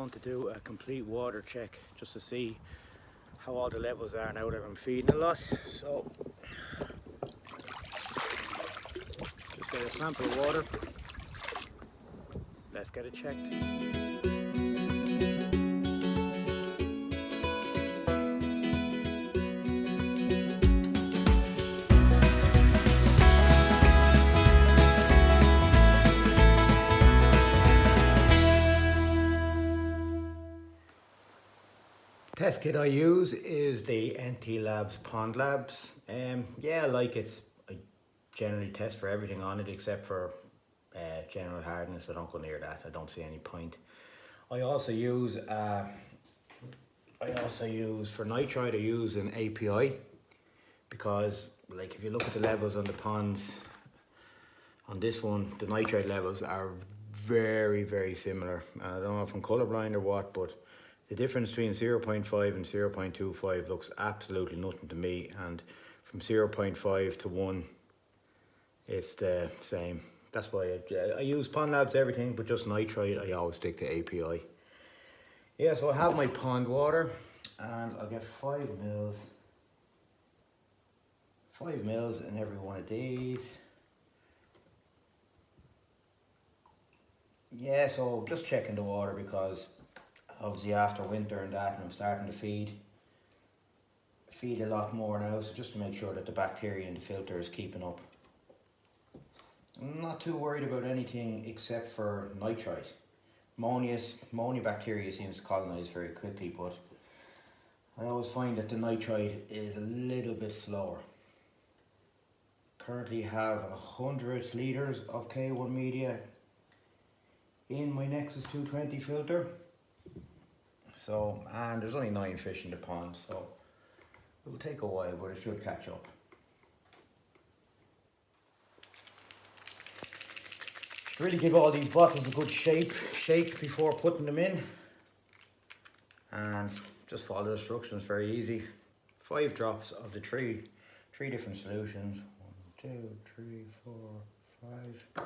Want to do a complete water check just to see how all the levels are now that I'm feeding a lot. So just get a sample of water. Let's get it checked. Test kit I use is the NT Labs Pond Labs. Yeah, I like it. I generally test for everything on it except for general hardness. I don't go near that. I don't see any point. I also use for nitrite I use an API, because like if you look at the levels on the ponds on this one, the nitrate levels are very similar. I don't know if I'm colorblind or what, but the difference between 0.5 and 0.25 looks absolutely nothing to me, and from 0.5 to 1 it's the same. That's why I use Pond Labs everything, but just nitrite I always stick to API. Yeah, so I have my pond water and I'll get 5 mils in every one of these. Yeah, so just checking the water because obviously after winter and that, and I'm starting to feed a lot more now, so just to make sure that the bacteria in the filter is keeping up. I'm not too worried about anything except for nitrite. Ammonia bacteria seems to colonize very quickly, but I always find that the nitrite is a little bit slower. Currently have 100 litres of K1 media in my Nexus 220 filter. So, and there's only 9 fish in the pond, so it will take a while, but it should catch up. Should really give all these bottles a good shake before putting them in, and just follow the instructions, very easy. 5 drops of the three different solutions. 1, 2, 3, 4, 5.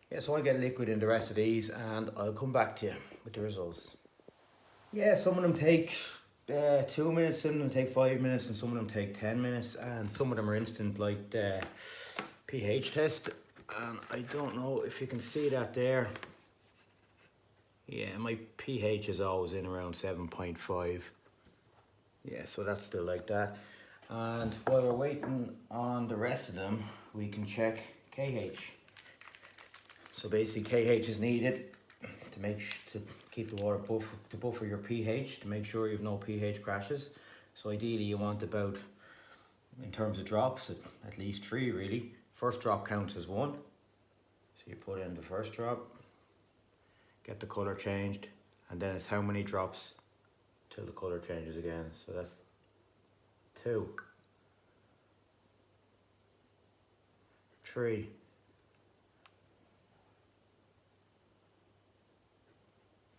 Yeah, so I'll get liquid in the rest of these and I'll come back to you with the results. Yeah, some of them take 2 minutes, some of them take 5 minutes, and some of them take 10 minutes, and some of them are instant, like the pH test. And I don't know if you can see that there. Yeah, my pH is always in around 7.5. Yeah, so that's still like that. And while we're waiting on the rest of them, we can check KH. So basically KH is needed to keep the water to buffer your pH, to make sure you have no pH crashes. So ideally you want about, in terms of drops, at least 3 really. First drop counts as 1. So you put in the first drop, get the colour changed, and then it's how many drops till the colour changes again. So that's 2, 3,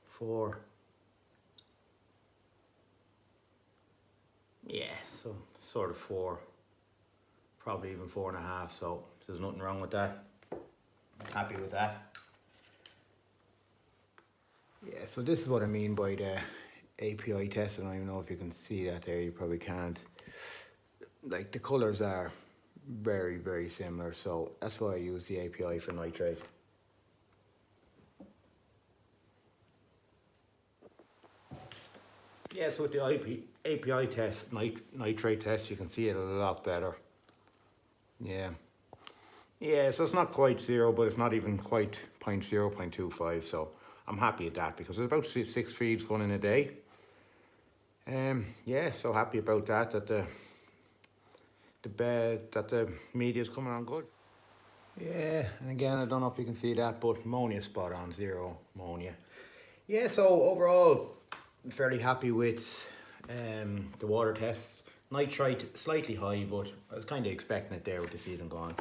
4. Yeah, so sort of 4, probably even 4.5. So there's nothing wrong with that. I'm happy with that. Yeah, so this is what I mean by the API test. I don't even know if you can see that there. You probably can't. Like the colours are very similar, so that's why I use the API for nitrate. Yeah, so with the API test, nitrate test, you can see it a lot better. Yeah, so it's not quite 0, but it's not even quite 0.0, 0.25, so I'm happy with that because there's about 6 feeds going in a day. Yeah, so happy about that, that the media is coming on good. Yeah, and again, I don't know if you can see that, but ammonia spot on, 0 ammonia. Yeah, so overall, I'm fairly happy with the water test. Nitrite slightly high, but I was kind of expecting it there with the season gone.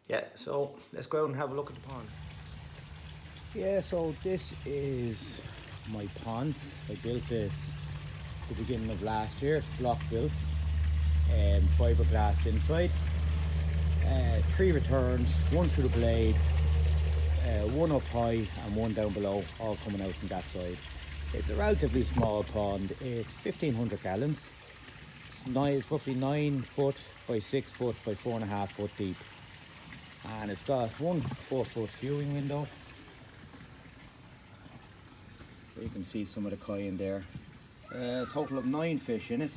Yeah, so let's go out and have a look at the pond. Yeah, so this is my pond. I built it at the beginning of last year. It's block built. fiberglass inside. 3 returns, 1 through the blade, 1 up high and 1 down below, all coming out from that side. It's a relatively small pond. It's 1500 gallons. It's roughly 9 foot by 6 foot by 4.5 foot deep, and it's got 1 4-foot viewing window. You can see some of the koi in there. A total of 9 fish in it.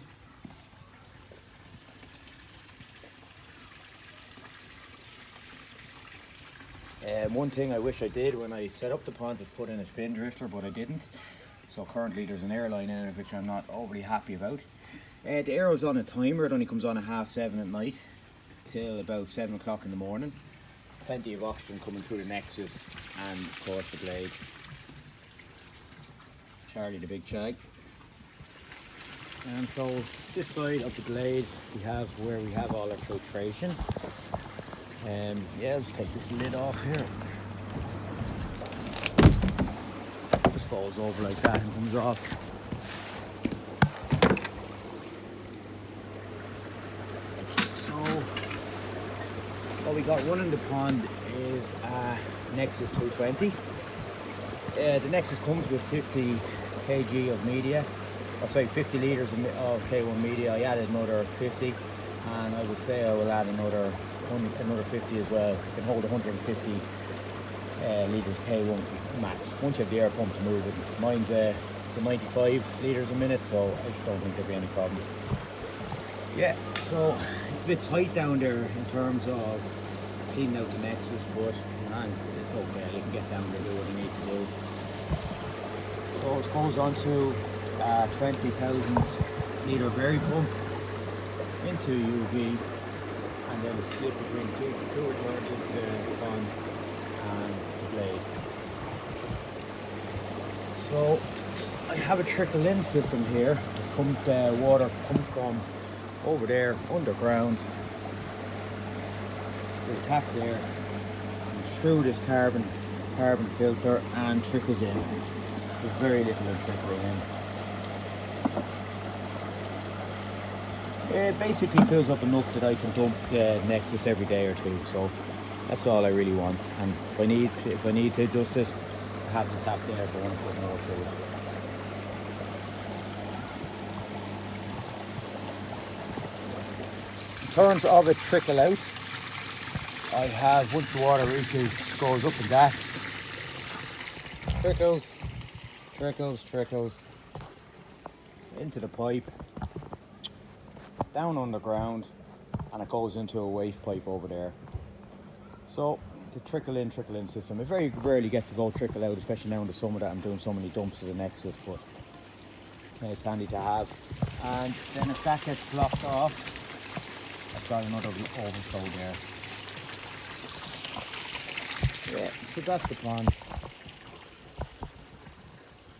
One thing I wish I did when I set up the pond was put in a spin drifter, but I didn't. So currently there's an airline in it which I'm not overly happy about. The arrow's on a timer. It only comes on at 7:30 at night till about 7 o'clock in the morning. Plenty of oxygen coming through the nexus and of course the blade. Charlie the big shag. And so this side of the blade we have where we have all our filtration. Yeah, let's take this lid off here. Just falls over like that and comes off. So what we got running the pond is a Nexus 220. The Nexus comes with 50 kg of media, or sorry, 50 litres of K1 media. I added another 50, and I would say I will add another 50 as well. It can hold 150 litres K1 max once you have the air pump to move it. Mine's it's a 95 litres a minute, so I just don't think there'll be any problem. Yeah, so it's a bit tight down there in terms of cleaning out the Nexus, but man, it's okay. You can get down there and do what you need to do. So it goes on to 20,000 litre berry pump into UV, and then it's split between two returns into the pond and the blade. So I have a trickle in system here. Water comes from over there underground. There's a tap there, comes through this carbon filter and trickles in. There's very little in trickling in. It basically fills up enough that I can dump the Nexus every day or two, so that's all I really want. And if I need to adjust it, I have the tap there if I want to put more through it. In terms of a trickle out, I have, once the water goes up and that, trickles into the pipe, down underground, and it goes into a waste pipe over there. So the trickle in system, it very rarely gets to go trickle out, especially now in the summer that I'm doing so many dumps to the Nexus, but it's handy to have. And then if that gets blocked off, I've got another overflow there. Yeah, so that's the pond.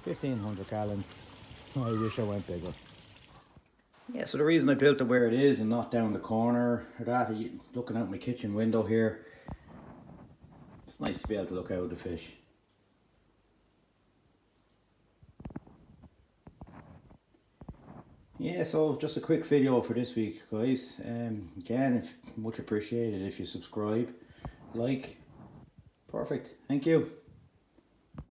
1500 gallons. I wish I went bigger. Yeah, so the reason I built it where it is and not down the corner or that, looking out my kitchen window here, it's nice to be able to look out at the fish. Yeah, so just a quick video for this week, guys. Again, much appreciated if you subscribe, like. Perfect. Thank you.